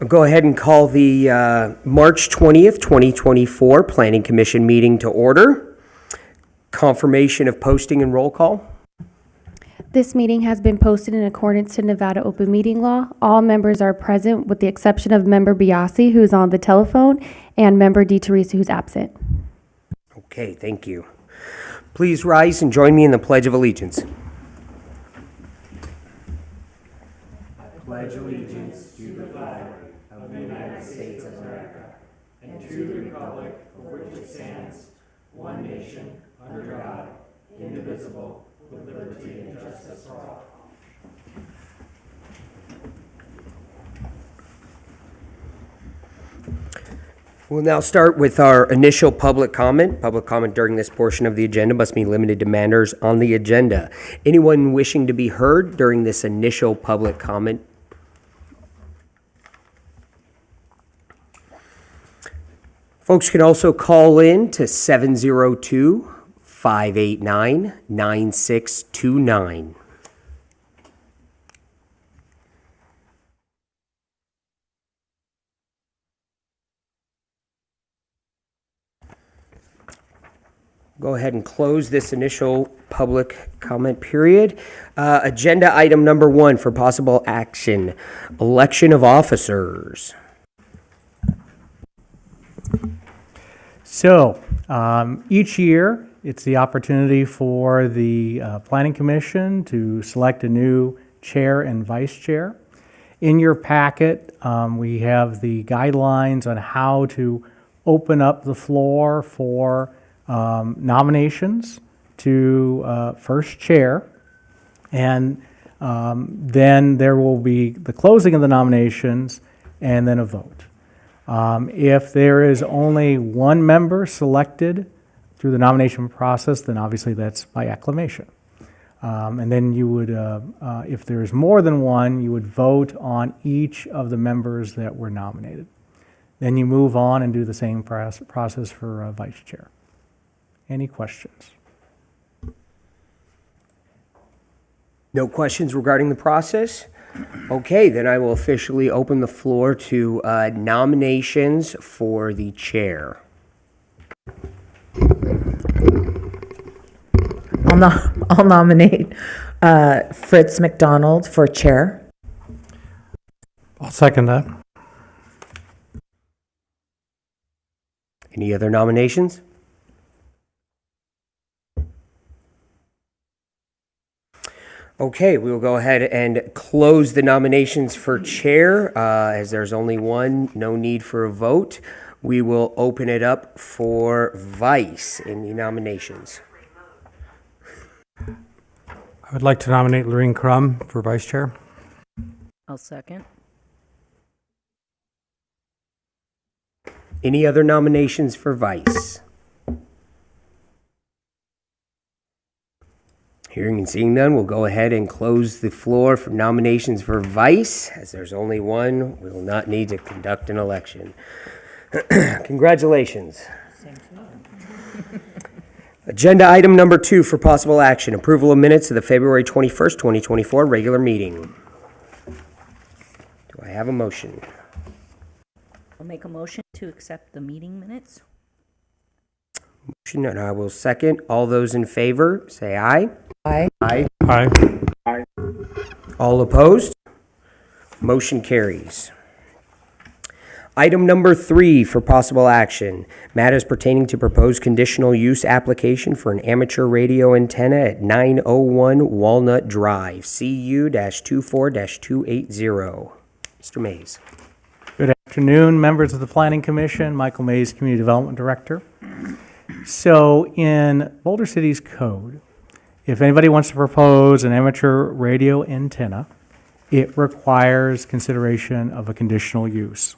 I'll go ahead and call the March 20th, 2024 Planning Commission meeting to order. Confirmation of posting and roll call. This meeting has been posted in accordance to Nevada Open Meeting Law. All members are present with the exception of Member Biasi, who is on the telephone, and Member DeTeresa, who's absent. Okay, thank you. Please rise and join me in the Pledge of Allegiance. I pledge allegiance to the flag of the United States of America and to the republic for which it stands, one nation, under God, indivisible, with liberty and justice for all. We'll now start with our initial public comment. Public comment during this portion of the agenda must be limited to matters on the agenda. Anyone wishing to be heard during this initial public comment? Folks can also call in to 702-589-9629. Go ahead and close this initial public comment period. Agenda item number 1 for possible action, election of officers. So, each year, it's the opportunity for the Planning Commission to select a new chair and vice chair. In your packet, we have the guidelines on how to open up the floor for nominations to first chair. And then there will be the closing of the nominations and then a vote. If there is only one member selected through the nomination process, then obviously that's by acclamation. And then you would, if there is more than one, you would vote on each of the members that were nominated. Then you move on and do the same process for vice chair. Any questions? No questions regarding the process? Okay, then I will officially open the floor to nominations for the chair. I'll nominate Fritz McDonald for chair. I'll second that. Any other nominations? Okay, we will go ahead and close the nominations for chair. As there's only one, no need for a vote. We will open it up for vice in the nominations. I would like to nominate Lorene Crum for vice chair. I'll second. Any other nominations for vice? Hearing and seeing none, we'll go ahead and close the floor for nominations for vice. As there's only one, we will not need to conduct an election. Congratulations. Agenda item number 2 for possible action, approval of minutes of the February 21st, 2024 regular meeting. Do I have a motion? I'll make a motion to accept the meeting minutes. Motion, and I will second. All those in favor, say aye. Aye. Aye. Aye. All opposed? Motion carries. Item number 3 for possible action, matters pertaining to proposed conditional use application for an amateur radio antenna at 901 Walnut Drive, CU-24-280. Mr. Mays. Good afternoon, members of the Planning Commission. Michael Mays, Community Development Director. So in Boulder City's code, if anybody wants to propose an amateur radio antenna, it requires consideration of a conditional use.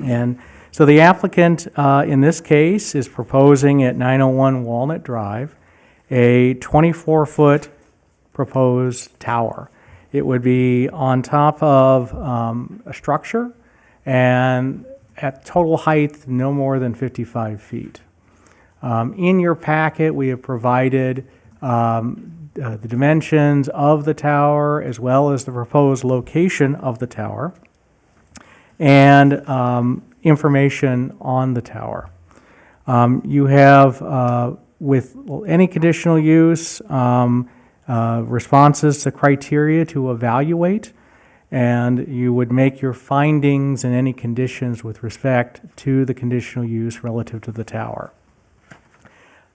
And so the applicant in this case is proposing at 901 Walnut Drive a 24-foot proposed tower. It would be on top of a structure and at total height no more than 55 feet. In your packet, we have provided the dimensions of the tower as well as the proposed location of the tower. and information on the tower. You have, with any conditional use, responses to criteria to evaluate, and you would make your findings and any conditions with respect to the conditional use relative to the tower.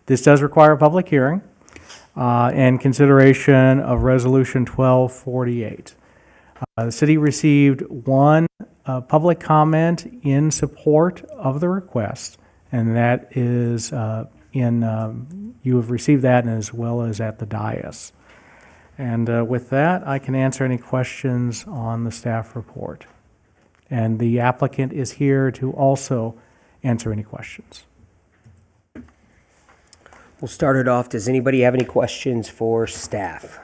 This does require a public hearing and consideration of Resolution 1248. The city received one public comment in support of the request, and that is you have received that as well as at the dais. And with that, I can answer any questions on the staff report. And the applicant is here to also answer any questions. We'll start it off. Does anybody have any questions for staff?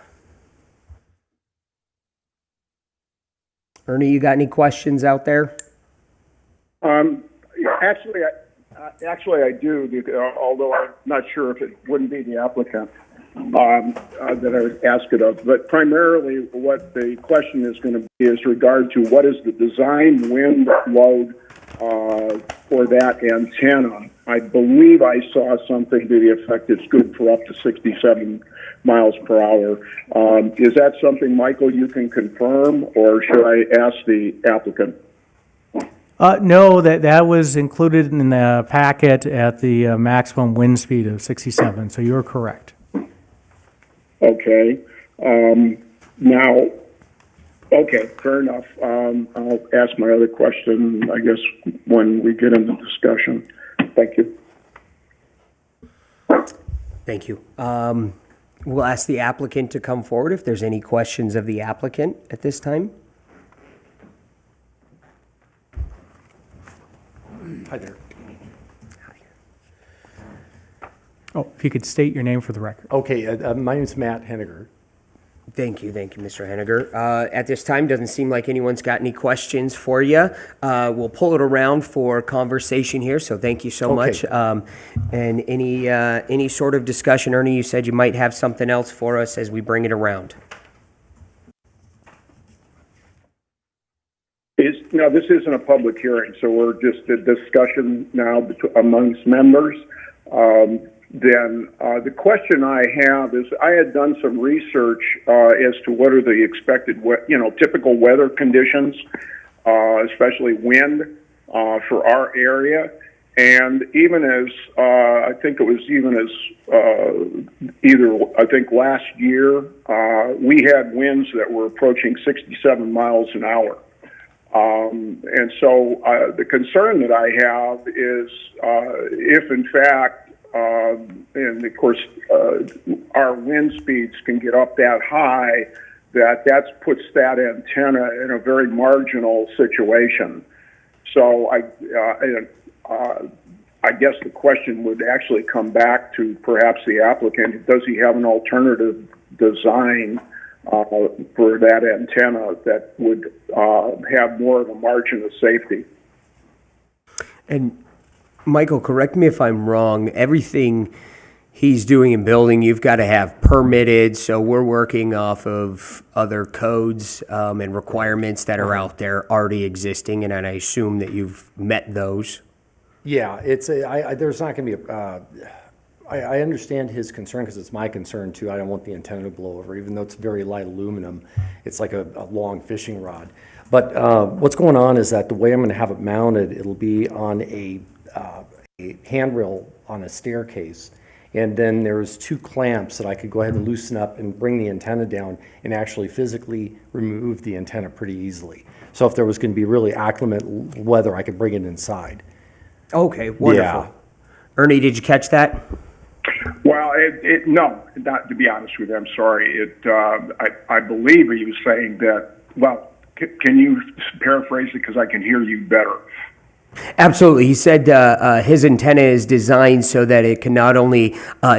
Ernie, you got any questions out there? Actually, I do, although I'm not sure if it wouldn't be the applicant that I would ask it of. But primarily, what the question is going to be is regard to what is the design wind load for that antenna. I believe I saw something to the effect it's good for up to 67 miles per hour. Is that something, Michael, you can confirm, or should I ask the applicant? No, that was included in the packet at the maximum wind speed of 67, so you're correct. Okay. Now, okay, fair enough. I'll ask my other question, I guess, when we get into discussion. Thank you. Thank you. We'll ask the applicant to come forward if there's any questions of the applicant at this time. Hi there. Oh, if you could state your name for the record. Okay, my name's Matt Henniger. Thank you, Mr. Henniger. At this time, doesn't seem like anyone's got any questions for you. We'll pull it around for conversation here, so thank you so Okay. much. And any sort of discussion, Ernie, you said you might have something else for us as we bring it around. No, this isn't a public hearing, so we're just a discussion now amongst members. Then the question I have is, I had done some research as to what are the expected, typical weather conditions, especially wind for our area. And even as, I think it was even as last year, we had winds that were approaching 67 miles an hour. And so the concern that I have is if in fact, and of course, our wind speeds can get up that high, that puts that antenna in a very marginal situation. So I guess the question would actually come back to perhaps the applicant. Does he have an alternative design for that antenna that would have more of a margin of safety? And Michael, correct me if I'm wrong, everything he's doing and building, you've got to have permitted, so we're working off of other codes and requirements that are out there already existing, and I assume that you've met those. Yeah, there's not going to be I understand his concern because it's my concern too. I don't want the antenna to blow over, even though it's very light aluminum. It's like a long fishing rod. But what's going on is that the way I'm going to have it mounted, it'll be on a handrail on a staircase. And then there's two clamps that I could go ahead and loosen up and bring the antenna down and actually physically remove the antenna pretty easily. So if there was going to be really inclement weather, I could bring it inside. Okay, wonderful. Yeah. Ernie, did you catch that? Well, no, not to be honest with you. I'm sorry. I believe he was saying that. Well, can you paraphrase it because I can hear you better? Absolutely. He said his antenna is designed so that it can not only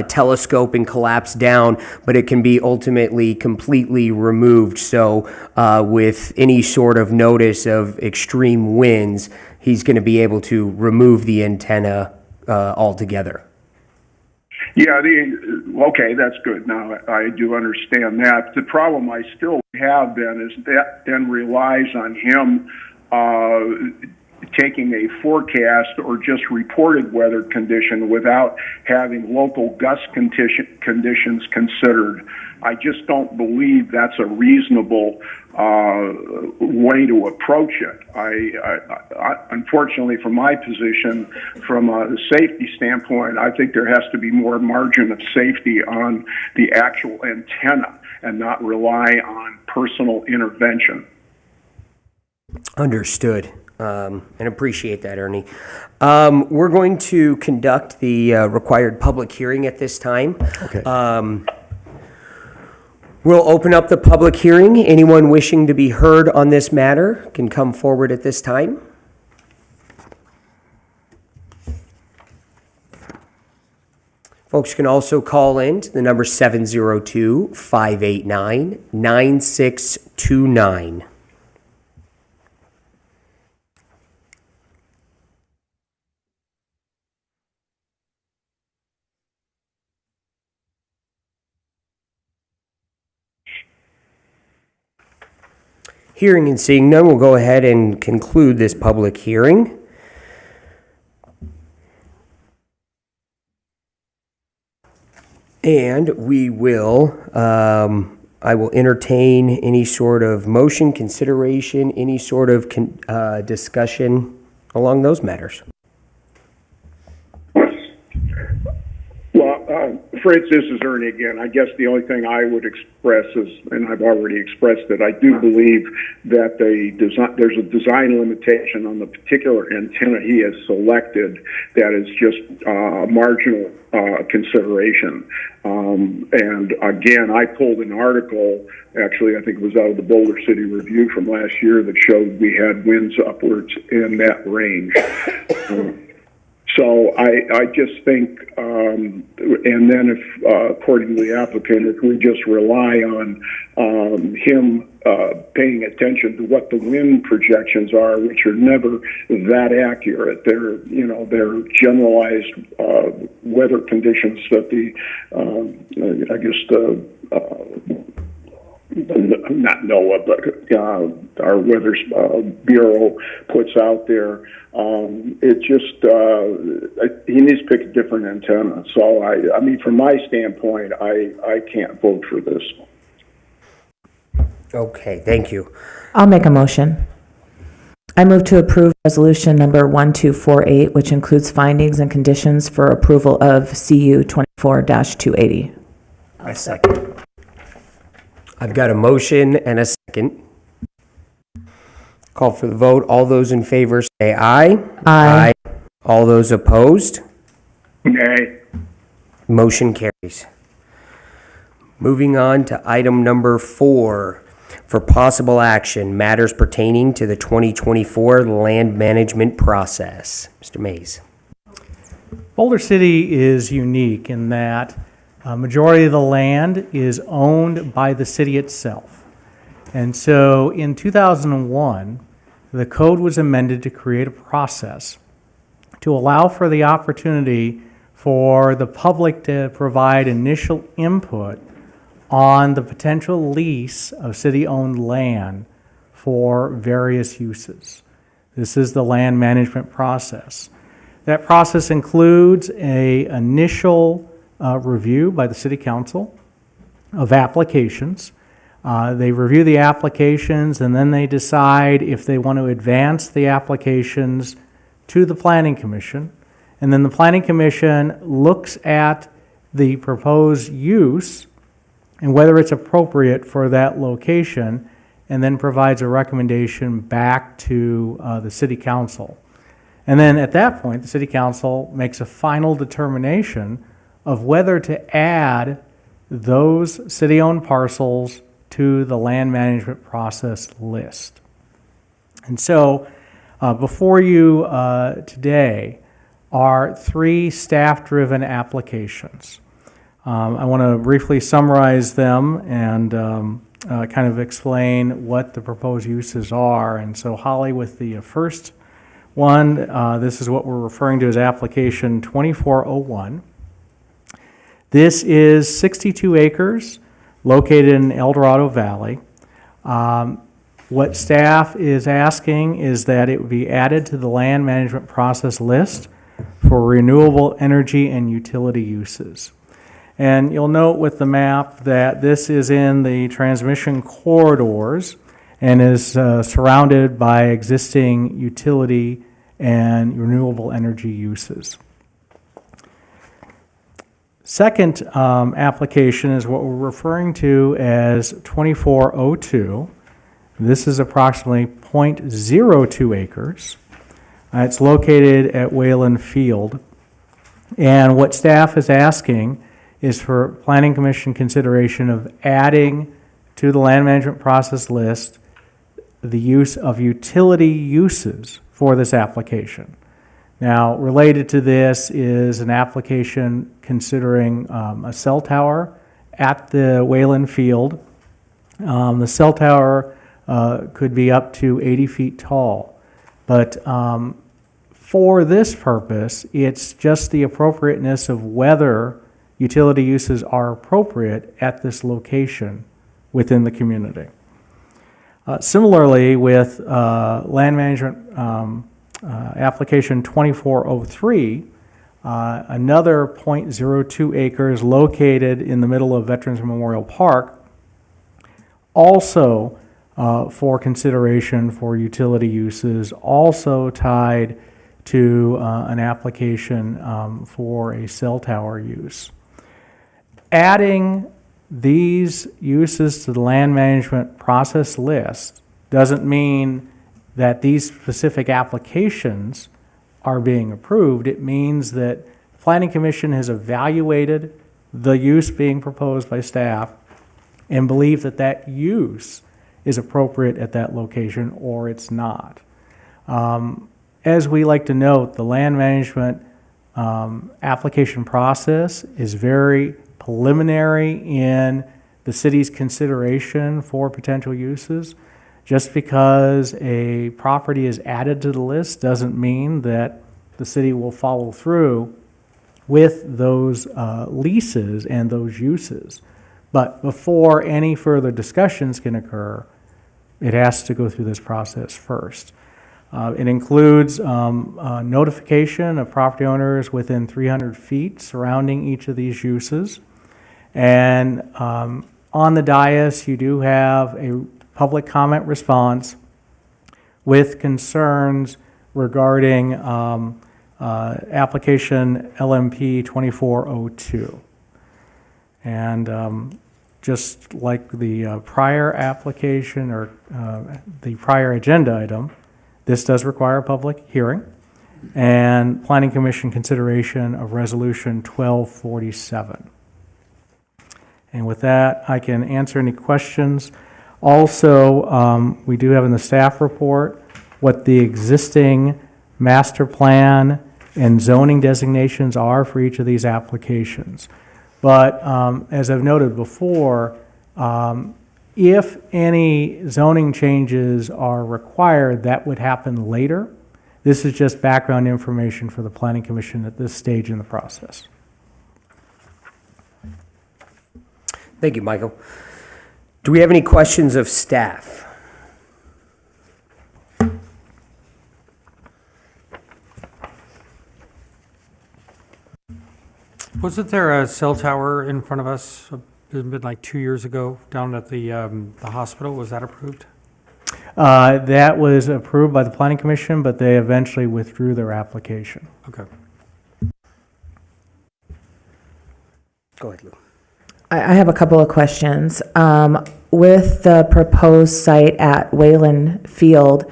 telescope and collapse down, but it can be ultimately completely removed. So with any sort of notice of extreme winds, he's going to be able to remove the antenna altogether. Yeah, okay, that's good. Now, I do understand that. The problem I still have then is that then relies on him taking a forecast or just reported weather condition without having local gust conditions considered. I just don't believe that's a reasonable way to approach it. I unfortunately, from my position, from a safety standpoint, I think there has to be more margin of safety on the actual antenna and not rely on personal intervention. Understood, and appreciate that, Ernie. We're going to conduct the required public hearing at this time. Okay. We'll open up the public hearing. Anyone wishing to be heard on this matter can come forward at this time. Folks can also call in to the number 702-589-9629. Hearing and seeing none, we'll go ahead and conclude this public hearing. And we will, I will entertain any sort of motion, consideration, any sort of discussion along those matters. Well, Fritz, this is Ernie again. I guess the only thing I would express is, and I've already expressed it, I do believe that there's a design limitation on the particular antenna he has selected that is just a marginal consideration. And again, I pulled an article, actually I think it was out of the Boulder City Review from last year, that showed we had winds upwards in that range. So I just think, and then if, according to the applicant, if we just rely on him paying attention to what the wind projections are, which are never that accurate. They're generalized weather conditions that not NOAA, but our Weather Bureau puts out there. It just, he needs to pick a different antenna. So, I mean, from my standpoint, I can't vote for this. Okay, thank you. I'll make a motion. I move to approve resolution number 1248, which includes findings and conditions for approval of CU 24-280. A second. I've got a motion and a second. Call for the vote. All those in favor say aye. Aye. All those opposed? Nay. Motion carries. Moving on to item number 4 for possible action, matters pertaining to the 2024 land management process. Mr. Mays. Boulder City is unique in that a majority of the land is owned by the city itself. And so in 2001, the code was amended to create a process to allow for the opportunity for the public to provide initial input on the potential lease of city-owned land for various uses. This is the land management process. That process includes an initial review by the City Council of applications. They review the applications and then they decide if they want to advance the applications to the Planning Commission. And then the Planning Commission looks at the proposed use and whether it's appropriate for that location, and then provides a recommendation back to the City Council. And then at that point, the City Council makes a final determination of whether to add those city-owned parcels to the land management process list. And so before you today are 3 staff-driven applications. I want to briefly summarize them and kind of explain what the proposed uses are. And so Holly, with the first one, this is what we're referring to as application 2401. This is 62 acres located in El Dorado Valley. What staff is asking is that it would be added to the land management process list for renewable energy and utility uses. And you'll note with the map that this is in the transmission corridors and is surrounded by existing utility and renewable energy uses. Second application is what we're referring to as 2402. This is approximately 0.02 acres. It's located at Wayland Field. And what staff is asking is for Planning Commission consideration of adding to the land management process list the use of utility uses for this application. Now, related to this is an application considering a cell tower at the Wayland Field. The cell tower could be up to 80 feet tall, but for this purpose, it's just the appropriateness of whether utility uses are appropriate at this location within the community. Similarly, with land management application 2403, another 0.02 acres located in the middle of Veterans Memorial Park, also for consideration for utility uses, also tied to an application for a cell tower use. Adding these uses to the land management process list doesn't mean that these specific applications are being approved. It means that the Planning Commission has evaluated the use being proposed by staff and believe that that use is appropriate at that location or it's not. As we like to note, the land management application process is very preliminary in the city's consideration for potential uses. Just because a property is added to the list doesn't mean that the city will follow through with those leases and those uses. But before any further discussions can occur, it has to go through this process first. It includes notification of property owners within 300 feet surrounding each of these uses. And on the dais, you do have a public comment response with concerns regarding application LMP 2402. And just like the prior application or the prior agenda item, this does require a public hearing and Planning Commission consideration of Resolution 1247. And with that, I can answer any questions. Also, we do have in the staff report what the existing master plan and zoning designations are for each of these applications. But as I've noted before, if any zoning changes are required, that would happen later. This is just background information for the Planning Commission at this stage in the process. Thank you, Michael. Do we have any questions of staff? Wasn't there a cell tower in front of us, it's been like 2 years ago, down at the hospital? Was that approved? That was approved by the Planning Commission, but they eventually withdrew their application. Okay. Go ahead, Lou. I have a couple of questions. With the proposed site at Wayland Field,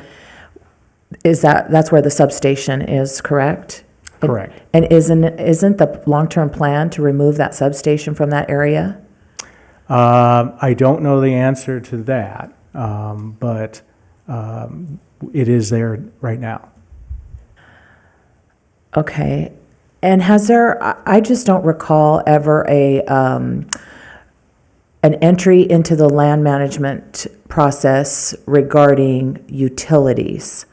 that's where the substation is, correct? Correct. And isn't the long-term plan to remove that substation from that area? I don't know the answer to that, but it is there right now. Okay. And has there, I just don't recall ever an entry into the land management process regarding utilities.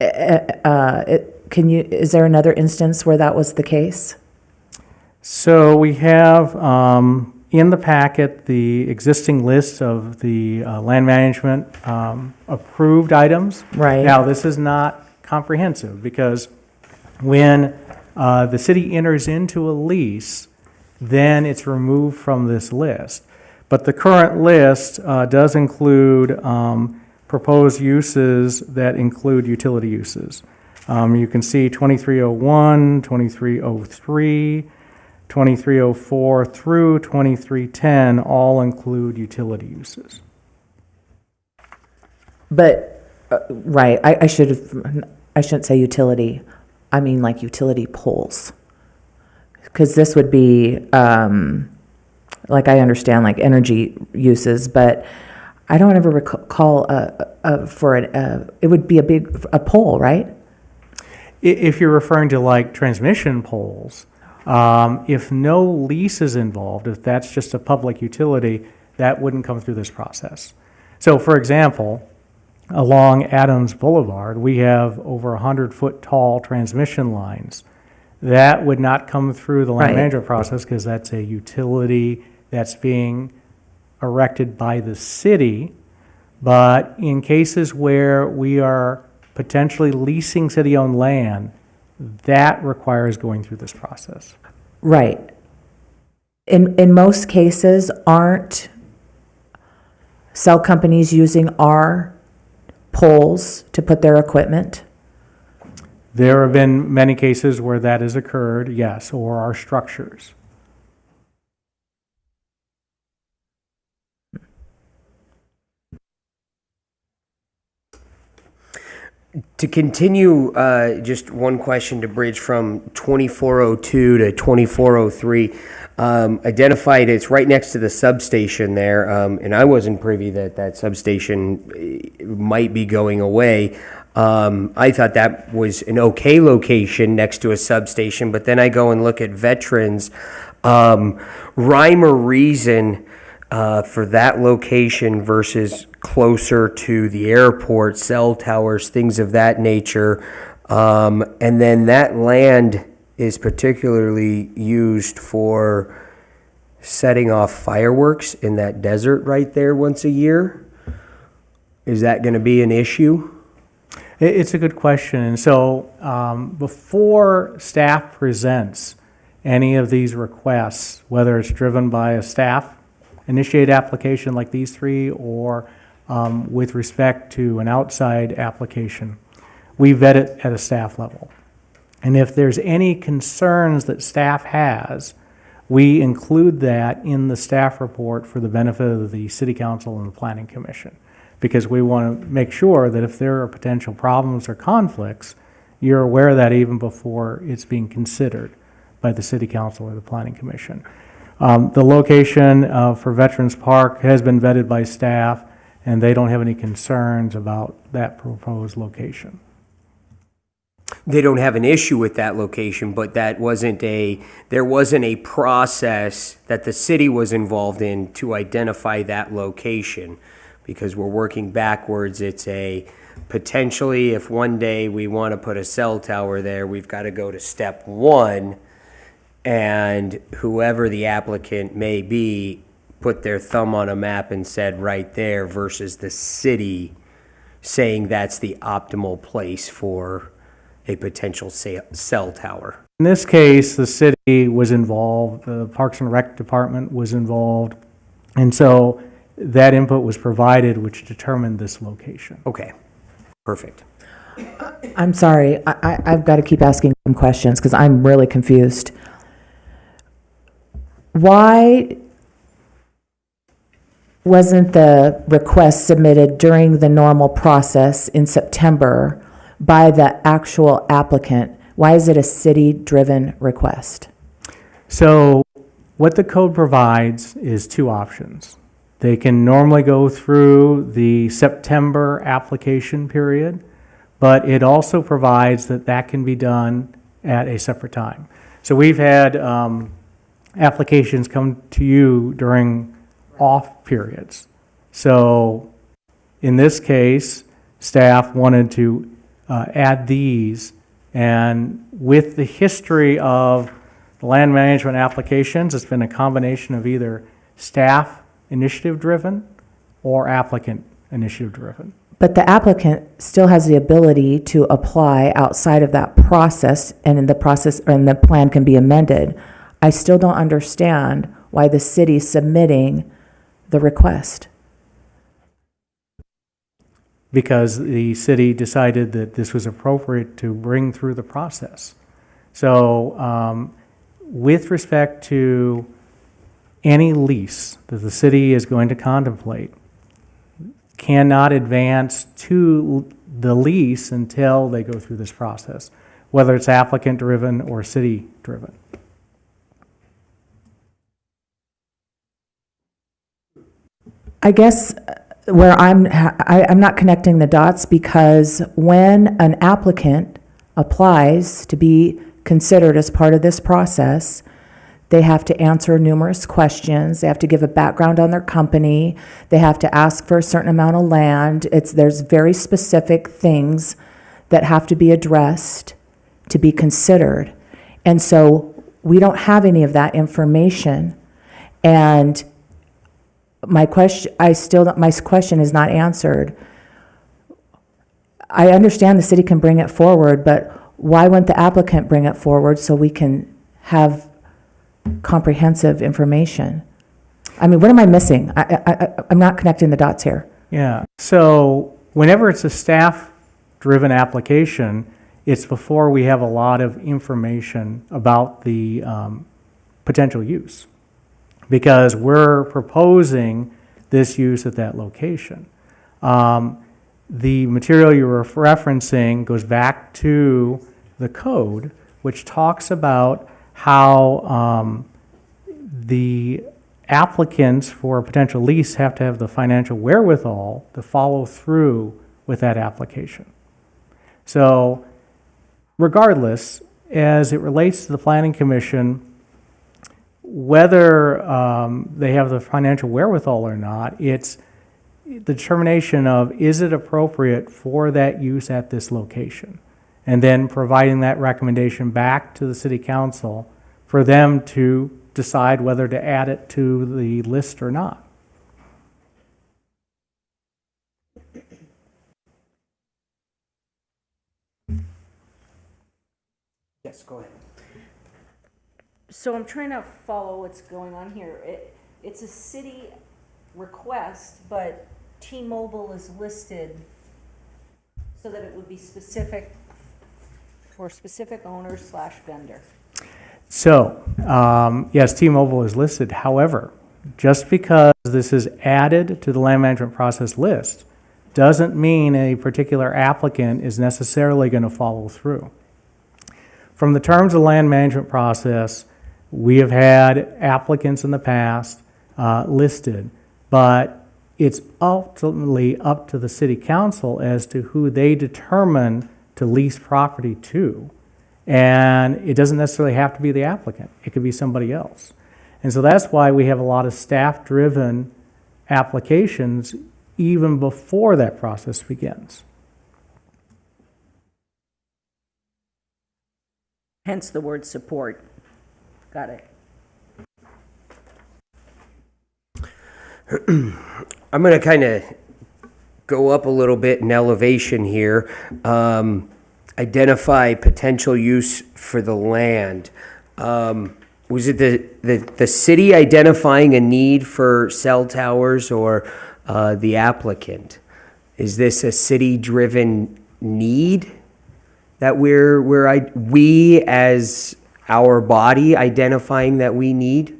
Is there another instance where that was the case? So we have In the packet, the existing list of the land management approved items. Right. Now, this is not comprehensive, because when the city enters into a lease, then it's removed from this list. But the current list does include proposed uses that include utility uses. You can see 2301, 2303, 2304 through 2310 all include utility uses. But, right, I shouldn't say utility. I mean like utility poles. Because this would be, like I understand, like energy uses, but I don't ever recall it would be a pole, right? If you're referring to like transmission poles, if no lease is involved, if that's just a public utility, that wouldn't come through this process. So for example, along Adams Boulevard, we have over 100-foot tall transmission lines. That would not come through the land Right. management process, because that's a utility that's being erected by the city. But in cases where we are potentially leasing city-owned land, that requires going through this process. Right. In most cases, aren't cell companies using our poles to put their equipment? There have been many cases where that has occurred, yes, or our structures. To continue, just one question to bridge from 2402 to 2403. Identified, it's right next to the substation there, and I wasn't privy that that substation might be going away. I thought that was an okay location next to a substation, but then I go and look at Veterans. Rhyme or reason for that location versus closer to the airport, cell towers, things of that nature. And then that land is particularly used for setting off fireworks in that desert right there once a year. Is that going to be an issue? It's a good question. And so before staff presents any of these requests, whether it's driven by a staff initiated application like these three, or with respect to an outside application, we vet it at a staff level. And if there's any concerns that staff has, we include that in the staff report for the benefit of the City Council and the Planning Commission, because we want to make sure that if there are potential problems or conflicts, you're aware of that even before it's being considered by the City Council or the Planning Commission. The location for Veterans Park has been vetted by staff, and they don't have any concerns about that proposed location. They don't have an issue with that location, but there wasn't a process that the city was involved in to identify that location, because we're working backwards. It's potentially, if one day we want to put a cell tower there, we've got to go to step one, and whoever the applicant may be put their thumb on a map and said right there, versus the city saying that's the optimal place for a potential cell tower. In this case, the city was involved, the Parks and Rec Department was involved, and so that input was provided, which determined this location. Okay, perfect. I'm sorry, I've got to keep asking some questions because I'm really confused. Why wasn't the request submitted during the normal process in September by the actual applicant? Why is it a city-driven request? So what the code provides is two options. They can normally go through the September application period, but it also provides that that can be done at a separate time. So we've had applications come to you during off periods. So in this case, staff wanted to add these, and with the history of the land management applications, it's been a combination of either staff initiative-driven or applicant initiative-driven. But the applicant still has the ability to apply outside of that process, and in the process, and the plan can be amended. I still don't understand why the city's submitting the request. Because the city decided that this was appropriate to bring through the process. So with respect to any lease that the city is going to contemplate, cannot advance to the lease until they go through this process, whether it's applicant-driven or city-driven. I guess where I'm not connecting the dots, because when an applicant applies to be considered as part of this process, they have to answer numerous questions. They have to give a background on their company. They have to ask for a certain amount of land. There's very specific things that have to be addressed to be considered. And so we don't have any of that information. And my question is not answered. I understand the city can bring it forward, but why wouldn't the applicant bring it forward so we can have comprehensive information? I mean, what am I missing? I'm not connecting the dots here. Yeah, so whenever it's a staff-driven application, it's before we have a lot of information about the potential use, because we're proposing this use at that location. The material you were referencing goes back to the code, which talks about how the applicants for a potential lease have to have the financial wherewithal to follow through with that application. So regardless, as it relates to the Planning Commission, whether they have the financial wherewithal or not, it's the determination of, is it appropriate for that use at this location? And then providing that recommendation back to the city council for them to decide whether to add it to the list or not. Yes, go ahead. So I'm trying to follow what's going on here. It's a city request, but T-Mobile is listed so that it would be specific for specific owner/vendor. So, yes, T-Mobile is listed. However, just because this is added to the land management process list doesn't mean a particular applicant is necessarily going to follow through. From the terms of the land management process, we have had applicants in the past listed, but it's ultimately up to the city council as to who they determine to lease property to. And it doesn't necessarily have to be the applicant. It could be somebody else. And so that's why we have a lot of staff-driven applications even before that process begins. Hence the word support. Got it. I'm going to kind of go up a little bit in elevation here. Identify potential use for the land. Was it the city identifying a need for cell towers, or the applicant? Is this a city-driven need that we as our body identifying that we need?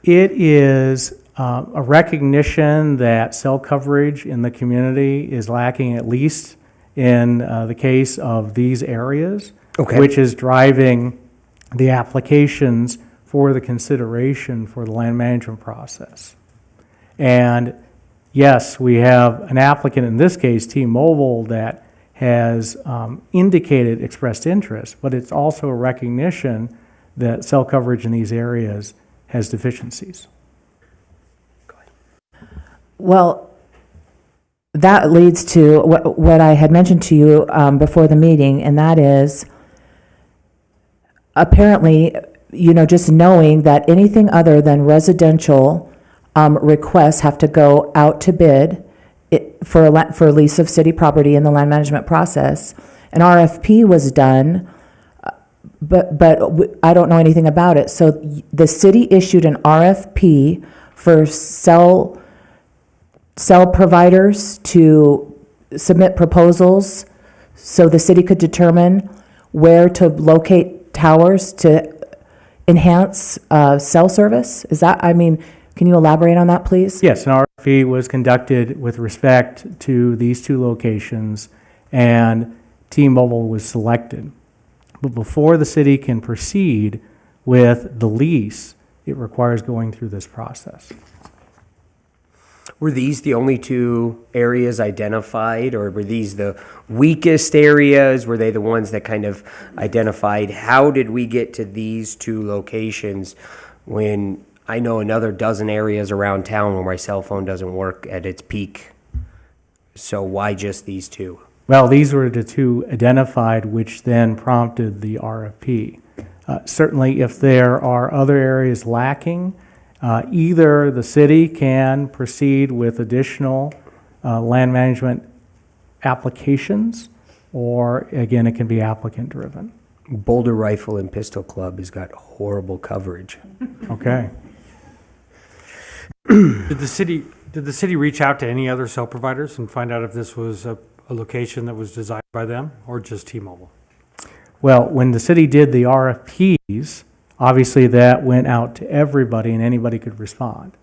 It is a recognition that cell coverage in the community is lacking, at least in the case of these areas, Okay. which is driving the applications for the consideration for the land management process. And yes, we have an applicant, in this case, T-Mobile, that has indicated expressed interest, but it's also a recognition that cell coverage in these areas has deficiencies. Well, that leads to what I had mentioned to you before the meeting, and that is apparently, just knowing that anything other than residential requests have to go out to bid for lease of city property in the land management process. An RFP was done, but I don't know anything about it. So the city issued an RFP for cell providers to submit proposals so the city could determine where to locate towers to enhance cell service? Is that, I mean, can you elaborate on that, please? Yes, an RFP was conducted with respect to these two locations, and T-Mobile was selected. But before the city can proceed with the lease, it requires going through this process. Were these the only two areas identified, or were these the weakest areas? Were they the ones that kind of identified, how did we get to these two locations when I know another dozen areas around town where my cell phone doesn't work at its peak? So why just these two? Well, these were the two identified, which then prompted the RFP. Certainly, if there are other areas lacking, either the city can proceed with additional land management applications, or again, it can be applicant-driven. Boulder Rifle and Pistol Club has got horrible coverage. Okay. Did the city reach out to any other cell providers and find out if this was a location that was designed by them, or just T-Mobile? Well, when the city did the RFPs, obviously that went out to everybody and anybody could respond.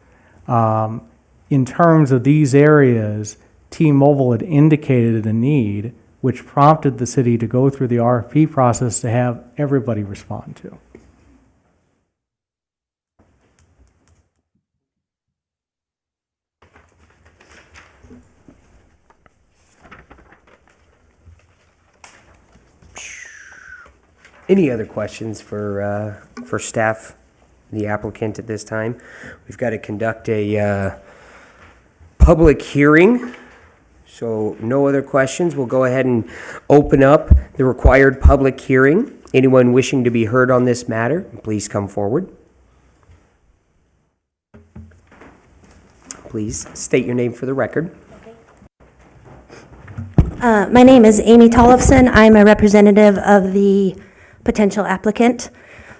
In terms of these areas, T-Mobile had indicated a need, which prompted the city to go through the RFP process to have everybody respond to. Any other questions for staff, the applicant at this time? We've got to conduct a public hearing, so no other questions. We'll go ahead and open up the required public hearing. Anyone wishing to be heard on this matter, please come forward. Please state your name for the record. My name is Amy Tollefson. I'm a representative of the potential applicant.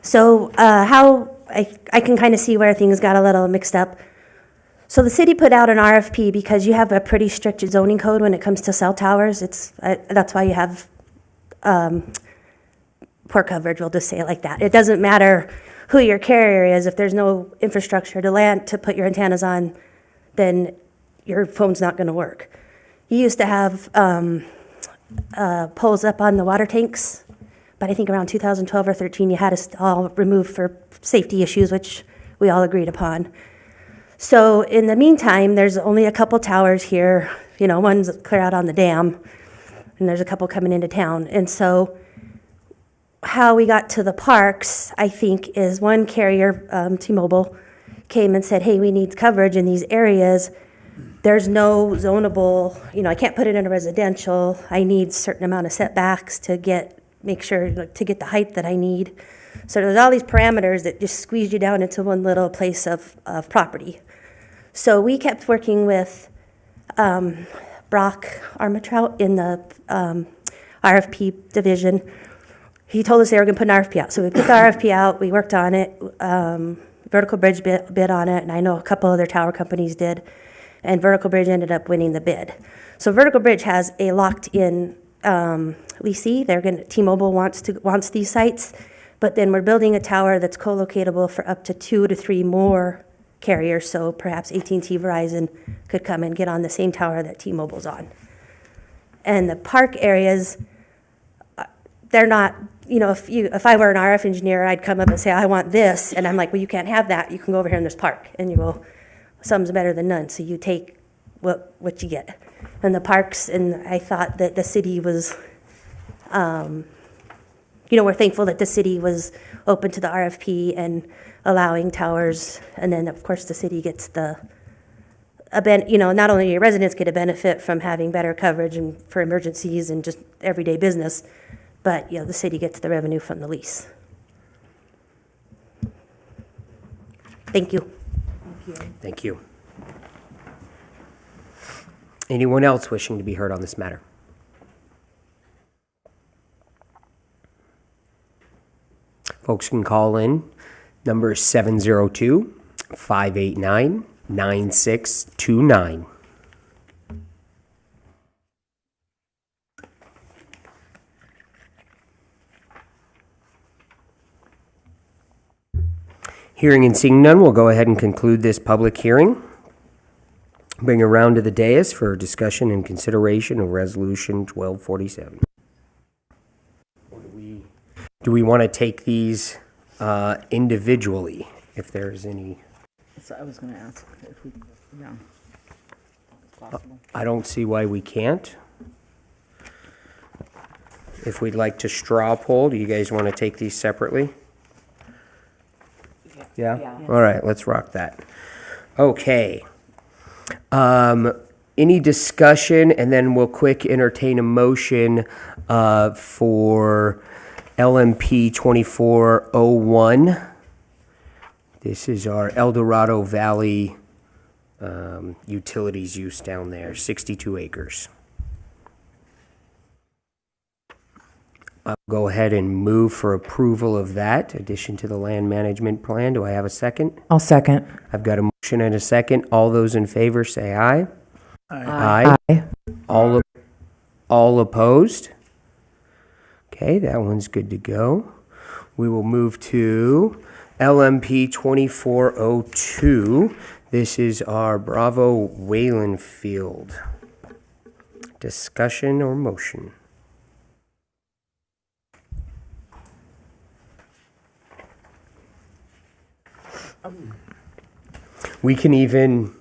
So how I can kind of see where things got a little mixed up. So the city put out an RFP because you have a pretty strict zoning code when it comes to cell towers. That's why you have poor coverage, we'll just say it like that. It doesn't matter who your carrier is. If there's no infrastructure to put your antennas on, then your phone's not going to work. You used to have poles up on the water tanks, but I think around 2012 or 13, you had us all removed for safety issues, which we all agreed upon. So in the meantime, there's only a couple towers here. You know, one's clear out on the dam, and there's a couple coming into town. And so how we got to the parks, I think, is one carrier, T-Mobile, came and said, hey, we need coverage in these areas. There's no zonable, I can't put it in a residential. I need a certain amount of setbacks to make sure to get the height that I need. So there's all these parameters that just squeeze you down into one little place of property. So we kept working with Brock Armitrout in the RFP division. He told us they were going to put an RFP out. So we put the RFP out, we worked on it. Vertical Bridge bid on it, and I know a couple other tower companies did. And Vertical Bridge ended up winning the bid. So Vertical Bridge has a locked-in leasee. T-Mobile wants these sites, but then we're building a tower that's co-locatable for up to 2 to 3 more carriers. So perhaps AT&T, Verizon could come and get on the same tower that T-Mobile's on. And the park areas, they're not. If I were an RF engineer, I'd come up and say, I want this, and I'm like, well, you can't have that. You can go over here in this park, and you go, some's better than none. So you take what you get. And the parks, and I thought that the city was, we're thankful that the city was open to the RFP and allowing towers. And then, of course, the city gets not only your residents get a benefit from having better coverage and for emergencies and just everyday business, but, the city gets the revenue from the lease. Thank you. Thank you. Anyone else wishing to be heard on this matter? Folks can call in. Number is 702-589-9629. Hearing and seeing none, we'll go ahead and conclude this public hearing. Bring it around to the dais for discussion and consideration of Resolution 1247. Do we want to take these individually, if there's any? So I was going to ask if we, yeah, if possible. I don't see why we can't. If we'd like to straw poll, do you guys want to take these separately? Yeah? All right, let's rock that. Okay. Any discussion, and then we'll quick entertain a motion for LMP 2401. This is our El Dorado Valley utilities use down there, 62 acres. I'll go ahead and move for approval of that addition to the land management plan. Do I have a second? I'll second. I've got a motion and a second. All those in favor say aye. Aye. All opposed? Okay, that one's good to go. We will move to LMP 2402. This is our Bravo Whalen Field. Discussion or motion? We can even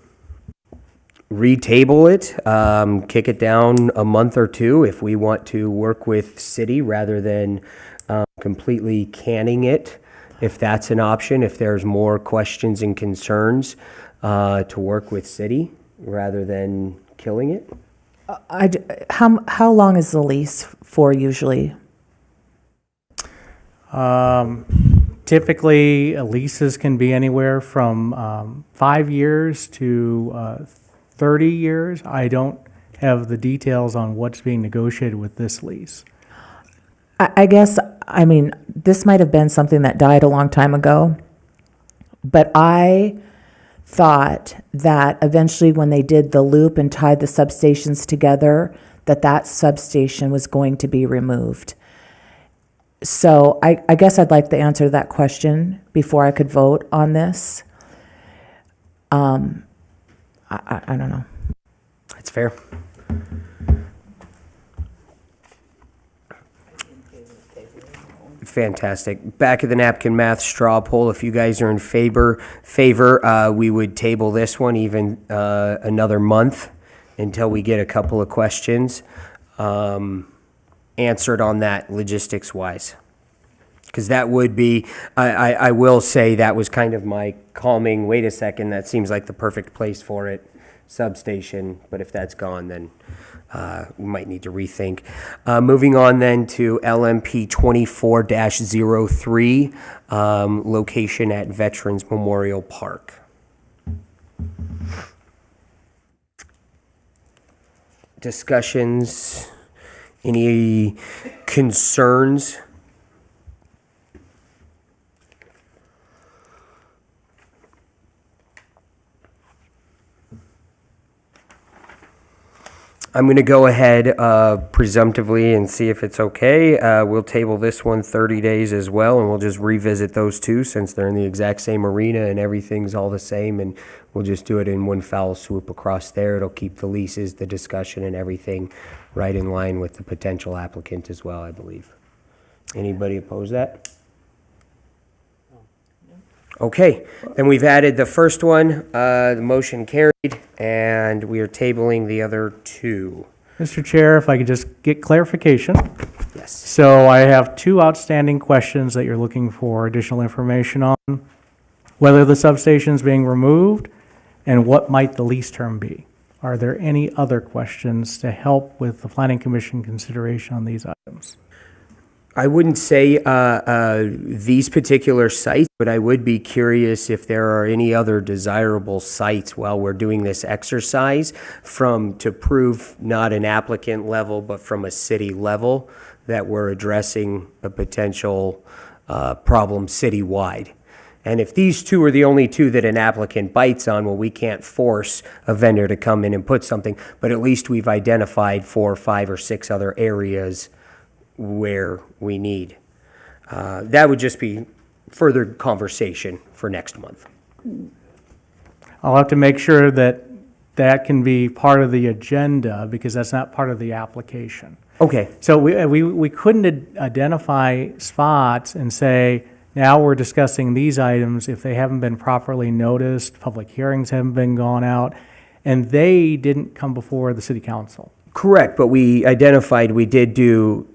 retable it, kick it down a month or two if we want to work with city rather than completely canning it, if that's an option, if there's more questions and concerns to work with city rather than killing it. How long is the lease for usually? Typically, leases can be anywhere from 5 years to 30 years. I don't have the details on what's being negotiated with this lease. I guess, I mean, this might have been something that died a long time ago, but I thought that eventually when they did the loop and tied the substations together, that substation was going to be removed. So I guess I'd like the answer to that question before I could vote on this. I don't know. That's fair. Fantastic. Back of the napkin math straw poll. If you guys are in favor, we would table this one even another month until we get a couple of questions answered on that logistics wise. Because that would be, I will say that was kind of my calming, wait a second, that seems like the perfect place for it, substation. But if that's gone, then we might need to rethink. Moving on then to LMP 24-03, location at Veterans Memorial Park. Discussions, any concerns? I'm going to go ahead presumptively and see if it's okay. We'll table this one 30 days as well, and we'll just revisit those two since they're in the exact same arena and everything's all the same, and we'll just do it in one foul swoop across there. It'll keep the leases, the discussion, and everything right in line with the potential applicant as well, I believe. Anybody oppose that? Okay, then we've added the first one, the motion carried, and we are tabling the other two. Mr. Chair, if I could just get clarification. Yes. So I have two outstanding questions that you're looking for additional information on. Whether the substation is being removed and what might the lease term be. Are there any other questions to help with the Planning Commission consideration on these items? I wouldn't say these particular sites, but I would be curious if there are any other desirable sites while we're doing this exercise to prove not an applicant level, but from a city level, that we're addressing a potential problem citywide. And if these two are the only two that an applicant bites on, well, we can't force a vendor to come in and put something, but at least we've identified 4, 5, or 6 other areas where we need. That would just be further conversation for next month. I'll have to make sure that that can be part of the agenda, because that's not part of the application. Okay, So we couldn't identify spots and say, now we're discussing these items if they haven't been properly noticed, public hearings haven't been gone out, and they didn't come before the city council. correct, but we identified, we did do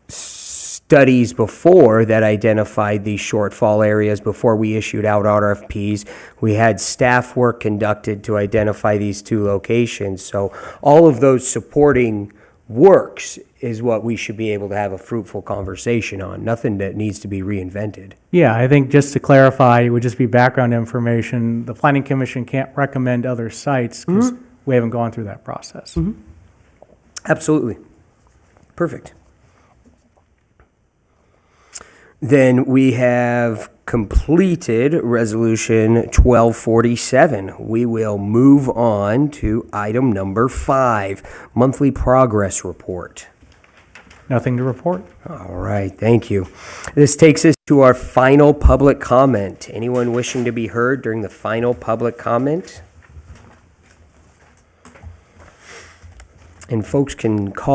studies before that identified these shortfall areas before we issued out RFPs. We had staff work conducted to identify these 2 locations. So all of those supporting works is what we should be able to have a fruitful conversation on. Nothing that needs to be reinvented. Yeah, I think just to clarify, it would just be background information. The planning commission can't recommend other sites because we haven't gone through that process. Absolutely. Perfect. Then we have completed Resolution 1247. We will move on to item number 5, Monthly Progress Report. Nothing to report? All right, thank you. This takes us to our final public comment. Anyone wishing to be heard during the final public comment? And folks can call